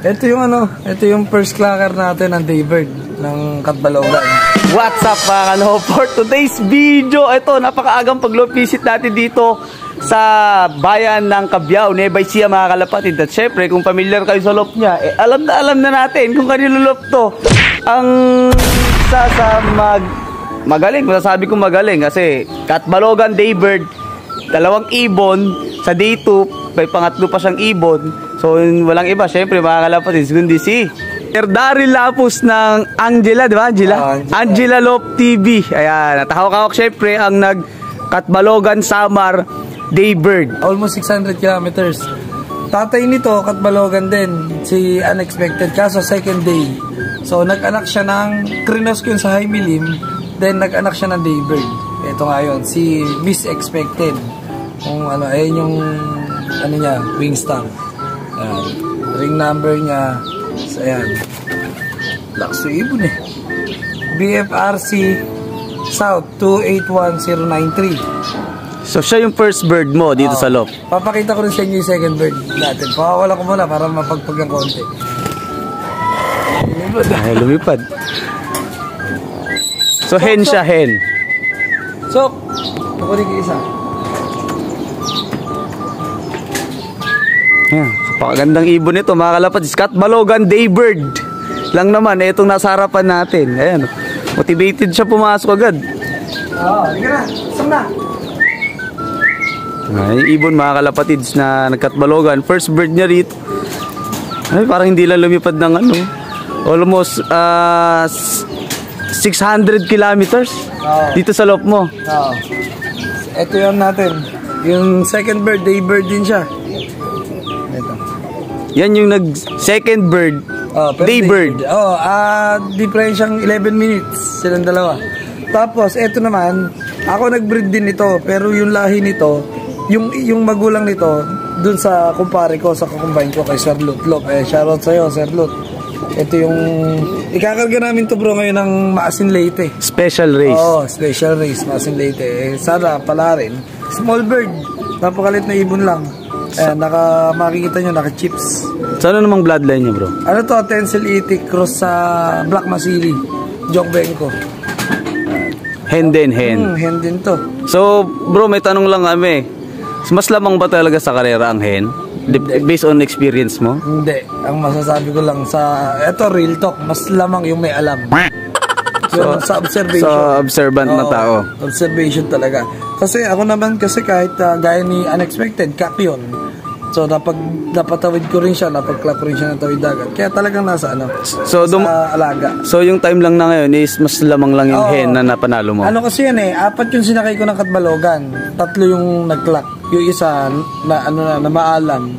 Ito yung ito yung first clacker natin ng Daybird ng Katbalogan. What's up mga kano? For today's video, ito napakaagang pag-loop visit natin dito sa bayan ng Cabiao, Nueva Ecija mga kalapatid. At syempre kung familiar kayo sa loop niya, alam na natin kung kanino loop to. Ang magaling, masasabi ko magaling kasi Katbalogan Daybird, dalawang ibon sa day 2, may pangatlo pa siyang ibon. So walang iba syempre mga kalapatid, kundi si Daryl Lapus ng Angela, di ba? Angela Loop TV. Ayan, at hawak-hawak syempre ang Katbalogan Samar Daybird. Almost 600 kilometers. Tatay nito, Katbalogan din, si Unexpected, kaso second day. So nag-anak siya ng Krinos ko sa High Milim, then nag-anak siya ng Daybird. Ito nga yun, si Miss Expected. Kung ayun yung niya, wingstamp. Ayan. Ring number niya, so, ayan. Lakso ibon eh. BFRC South 281093. So siya yung first bird mo dito sa loop. Papakita ko rin sa inyo yung second bird natin. Pakawala ko muna para mapagpag ng konti. Lumipad. So hen siya, hen. So, nakunin ko isa. Yan, kapakagandang ibon ito mga kalapad. Katbalogan Daybird lang naman, itong nasa harapan natin. Ayan, motivated siya pumasok agad. Hindi ka na, isang na. Yung ibon mga kalapatids na nagkatbalogan, first bird niya rito. Ay, parang hindi lang lumipad ng almost 600 kilometers dito sa loop mo. Ito yun natin. Yung second bird, Daybird din siya. Ito. Yan yung second bird, Daybird. Difference siyang 11 minutes silang dalawa. Tapos, ito naman, ako nag-breed din ito, pero yung lahi nito, yung magulang nito, dun sa kumpare ko, sa kukumbine ko kay Sir Lut. Shoutout sa'yo, Sir Lut. Ito yung ikakarga namin to bro ngayon ng Maasin Leyte. Special race. Special race, Maasin Leyte. Sana pala rin. Small bird. Napakalit na ibon lang. Ayan, makikita nyo, naka-chips. So ano namang bloodline niya bro? Ano to? Tencel Itik cross sa Black Masili. Jong Benko. Hen din, hen. Hen din to. So bro, may tanong lang kami. Mas lamang ba talaga sa karera ang hen? Based on experience mo? Hindi. Ang masasabi ko lang eto real talk, mas lamang yung may alam. Sa observation. So observant na tao. Observation talaga. Kasi ako naman kahit gaya ni Unexpected, kak yun. So napatawid ko rin siya, napag-clap rin siya ng tawid dagat. Kaya talagang nasa sa alaga. So yung time lang na ngayon is mas lamang lang yung hen na napanalo mo? Kasi yan 4 yung sinakay ko ng Katbalogan. 3 yung nag-clock. Yung isa na maalam.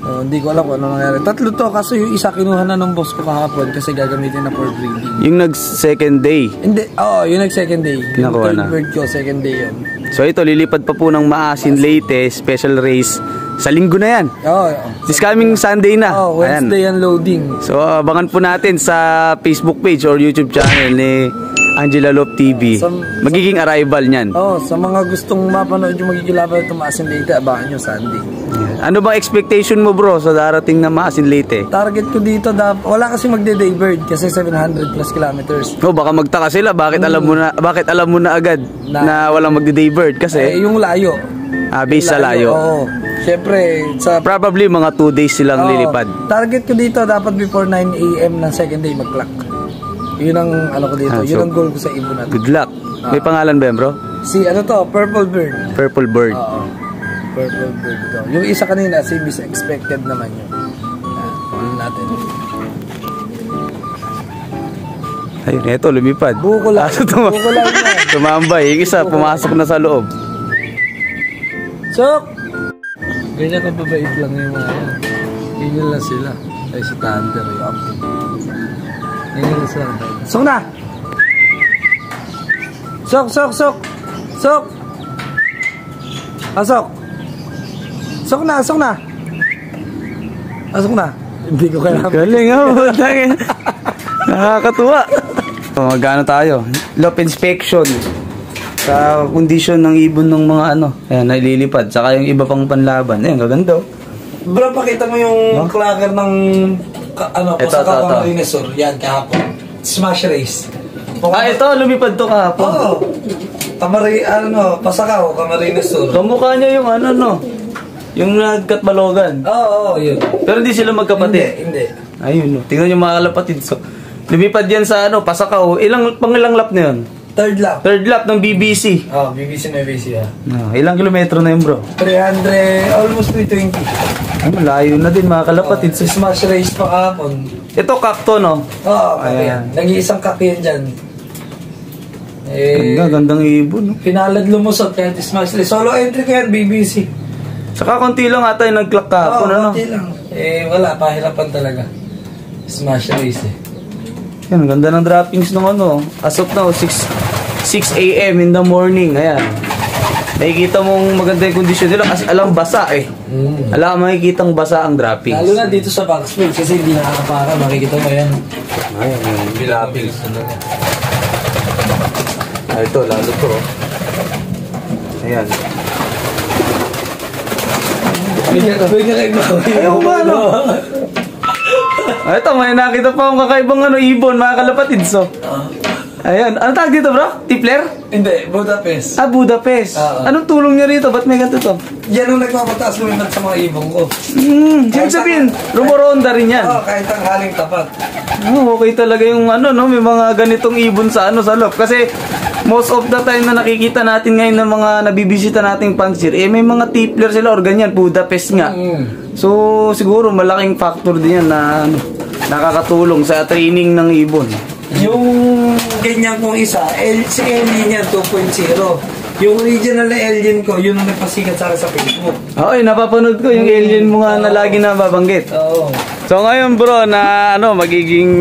Hindi ko alam kung ano nangyari. 3 to kasi yung isa kinuha na ng boss ko kahapon kasi gagamitin na for breeding. Yung nag-second day? Hindi, yung nag-second day. Nakuha na. Yung bird ko, second day yun. So ito, lilipad pa po ng Maasin Leyte, special race. Sa linggo na yan. This coming Sunday na. Wednesday ang loading. So abangan po natin sa Facebook page or YouTube channel ni Angela Loop TV. Magiging arrival niyan. Sa mga gustong mapanood yung magiging laban ito Maasin Leyte, abangan nyo Sunday. Ano bang expectation mo bro sa darating na Maasin Leyte? Target ko dito, wala kasi magde-Daybird kasi 700 plus kilometers. Baka magtaka sila, bakit alam mo na agad na walang magde-Daybird kasi yung layo. Based sa layo. Siyempre, probably mga 2 days silang lilipad. Target ko dito, dapat before 9 AM ng second day mag-clock. Yun ang ko dito. Yun ang goal ko sa ibon natin. Good luck. May pangalan ba yan, bro? Si Purple Bird. Purple Bird. Purple Bird to. Yung isa kanina, si Miss Expected naman yun. Ano natin? Ayun, eto, lumipad. Buko lang. Tumambay. Yung isa, pumasok na sa loob. Sok! Ganyan kababait lang yung mga yan. Ganyan lang sila. Ay, si Thunder yung ganyan lang sila. Sok na! Sok! Sok! Pasok! Sok na! Pasok na! Hindi ko kailangan. Galing nakakatuwa. Magano tayo? Loop inspection. Sa kondisyon ng ibon ng mga ayan, naililipad. Saka yung iba pang panlaban. Ayan, gaganda. Bro, pakita mo yung clacker ng Pasakaw Camarines Sur. Yan, kahapon. Smash race. Ito, lumipad to kahapon. Oo. Pasakaw Camarines Sur. Kamukha niya yung yung nagkatbalogan. Oo, yun. Pero hindi sila magkapatid. Hindi. Ayun, tingnan niyo mga kalapatid. So, lumipad yan sa Pasakaw. Pangilang lap na yun? Third lap. Third lap ng BBC. BBC na BBC, ilang kilometro na yun, bro? 300, almost 320. Ay, malayo na din mga kalapatid. Sa smash race pa kahapon. Ito, kakto, no? Oo, ayan. Nag-iisang kaki yan dyan. Gandang ibon, no? Pinalad lumusot kahit smash race. Solo entry kaya BBC. Saka konti lang ata yung nag-clock kahapon, ano? Konti lang. Wala, pahirapan talaga. Smash race, Yan, ganda ng droppings ng as of now, 6 a.m. in the morning. Ayan. Nakikita mong maganda yung kondisyon nila kasi alam basa Alam makikitang basa ang droppings. Lalo na dito sa backspace kasi hindi nakakapaka. Makikita mo yan. Ayan, droppings. Ito, lalo to. Ayan. Ayaw ba, Ito, may nakita pa akong kakaibang ibon, mga kalapatid. So, ayan. Ano tawag dito, bro? Tipler? Hindi, Budapest. Budapest. Anong tulong niya rito? Ba't may ganito to? Yan ang nagpapataas lumimat sa mga ibon ko. Siyempre sabihin, rumoronda rin yan. Kahit ang haling tapat. Okay talaga yung may mga ganitong ibon sa loob. Kasi, most of the time na nakikita natin ngayon ng mga nabibisita nating pansir, may mga tipler sila or ganyan, Budapest nga. So, siguro malaking factor din yan na nakakatulong sa training ng ibon. Yung ganyan kong isa, si Alien yan, 2.0. Yung original na Alien ko, yun ang nagpasikat sa akin sa Facebook. Napapanood ko yung Alien mo nga na lagi na babanggit. So ngayon bro, na magiging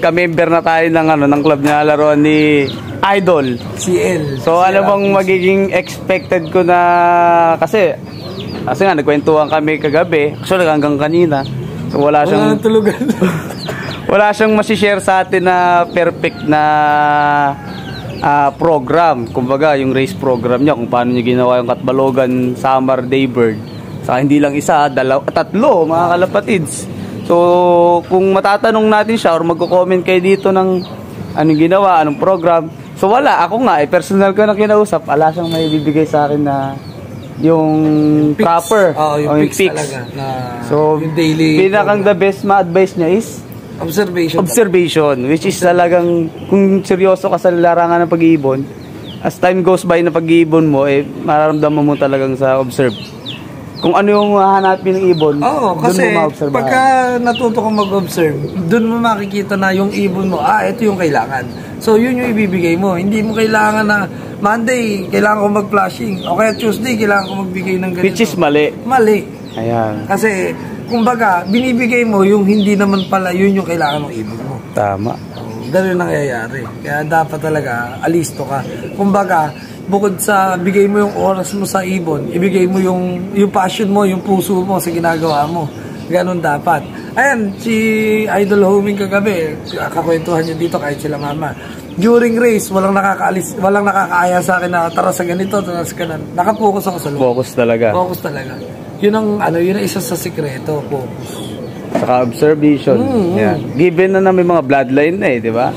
ka-member na tayo ng club na laruan ni Idol. CL. So ano bang magiging expected ko na kasi nga nagkwentuhan kami kagabi, actually hanggang kanina. So wala siyang tulugan. Wala siyang masishare sa atin na perfect na program. Kumbaga, yung race program niya, kung paano niya ginawa yung Katbalogan Summer Daybird. Saka hindi lang isa, tatlo, mga kalapatids. So, kung matatanong natin siya or magko-comment kayo dito ng anong ginawa, anong program. So, wala. Ako nga, personal ko na kinausap. Wala siyang may bibigay sa akin na yung fix. Proper. Yung fix talaga. So, yung daily pinakang the best ma-advise niya is Observation, which is talagang kung seryoso ka sa larangan ng pag-iibon, as time goes by na pag-iibon mo, mararamdaman mo talagang sa observe. Kung ano yung hahanapin ng ibon, kasi pagka natuto kang mag-observe, doon mo makikita na yung ibon mo, ito yung kailangan. So, yun yung ibibigay mo. Hindi mo kailangan na Monday, kailangan ko mag-flashing. O kaya Tuesday, kailangan ko magbigay ng ganito. Which is mali. Mali. Ayan. Kasi, kumbaga, binibigay mo yung hindi naman pala yun yung kailangan ng ibon mo. Tama. Ganun nangyayari. Kaya dapat talaga, alisto ka. Kumbaga, bukod sa bigay mo yung oras mo sa ibon, ibigay mo yung passion mo, yung puso mo sa ginagawa mo. Ganun dapat. Ayan, si Idol Homing kagabi, kakwentuhan niya dito kahit sila mama. During race, walang nakakaaya sa akin na tara sa ganito, tara sa ganan. Nakapokus ako sa loob. Focus talaga. Focus talaga. Yun ang isa sa sikreto, focus. Saka observation. Yeah. Given na may mga bloodline na di ba?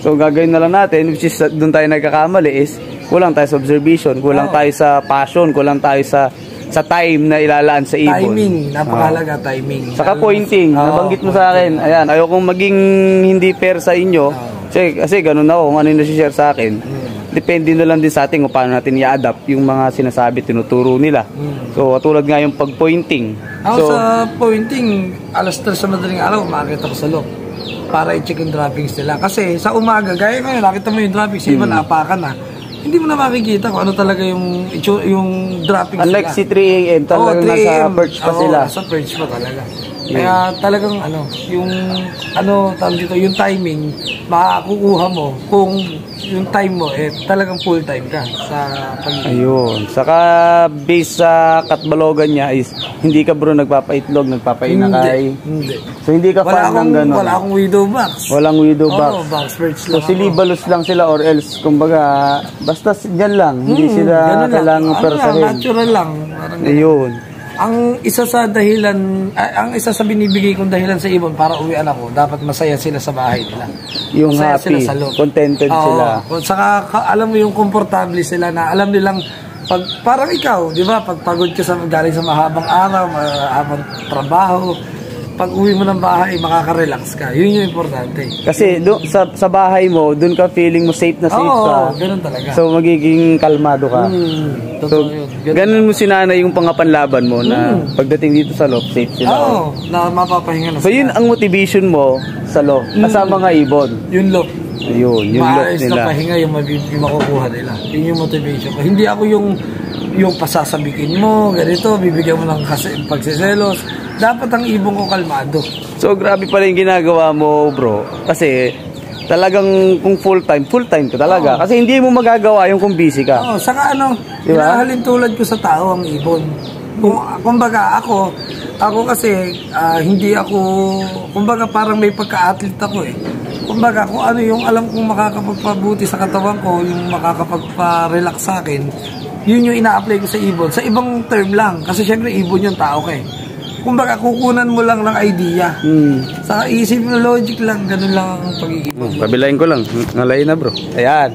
So gagawin na lang natin, which is doon tayo nagkakamali is kulang tayo sa observation, kulang tayo sa passion, kulang tayo sa time na ilalaan sa ibon. Timing, napakalaga timing. Saka pointing, nabanggit mo sa akin. Ayan, ayokong maging hindi fair sa inyo. Kasi ganun ako, kung ano yung nasi-share sa akin. Depende na lang din sa atin kung paano natin i-adapt yung mga sinasabi, tinuturo nila. So, tulad nga yung pag-pointing. Ako sa pointing, alas 3 sa madaling araw, umakit ako sa loob para i-check yung droppings nila. Kasi sa umaga, gaya ngayon, nakita mo yung droppings, iba naapakan na. Hindi mo na makikita kung ano talaga yung droppings nila. Unlike si 3 a.m., talagang nasa perch pa sila. Sa perch pa talaga. Kaya talagang tawag dito, yung timing, makakukuha mo kung yung time mo, talagang full time ka sa pag-iibig. Ayun. Saka base sa Katbalogan niya is hindi ka bro nagpapaitlog, nagpapainakay. Hindi. So hindi ka fan ng gano'n. Wala akong widow box. Walang widow box. Box perch lang. So silibalos lang sila or else, kumbaga, basta dyan lang. Hindi sila kailangan persahin. Natural lang. Ayun. ang isa sa dahilan, ang isa sa binibigay kong dahilan sa ibon para uwian ako, dapat masaya sila sa bahay nila. Yung masaya happy, sila sa loob. contented sila. Saka alam mo yung komportable sila na alam nilang pag parang ikaw, di ba? Pag pagod ka sa galing sa mahabang araw, mahabang trabaho, pag uwi mo ng bahay, makaka-relax ka. Yun yung importante. Kasi sa bahay mo, doon ka feeling mo safe na safe ka. Oo, ganun talaga. So magiging kalmado ka. So, ganun mo sinanay yung pangapanlaban mo na pagdating dito sa loob, safe sila. Oo, na mapapahinga na sila. So yun ang motivation mo sa loob, kasama nga ibon. Yung loob. Ayun, yung loob maayos nila. na pahinga yung makukuha nila. Yun yung motivation ko. Hindi ako yung pasasabikin mo, ganito, bibigyan mo ng pagsiselos. Dapat ang ibon ko kalmado. So grabe pala yung ginagawa mo, bro. Kasi talagang kung full time ka talaga. Kasi hindi mo magagawa yung kung busy ka. Oo, saka diba? hinahalin tulad ko sa tao ang ibon. Kumbaga ako kasi hindi ako, kumbaga parang may pagka-athlete ako eh. Kumbaga kung ano yung alam kong makakapagpabuti sa katawan ko, yung makakapagpa-relax sa akin, yun yung ina-apply ko sa ibon. Sa ibang term lang, kasi syempre ibon yung tao ka eh. Kumbaga kukunan mo lang ng idea. Sa isip mo, logic lang, ganun lang ang pag-iibon. Pabilayin ko lang, ngalay na bro. Ayan.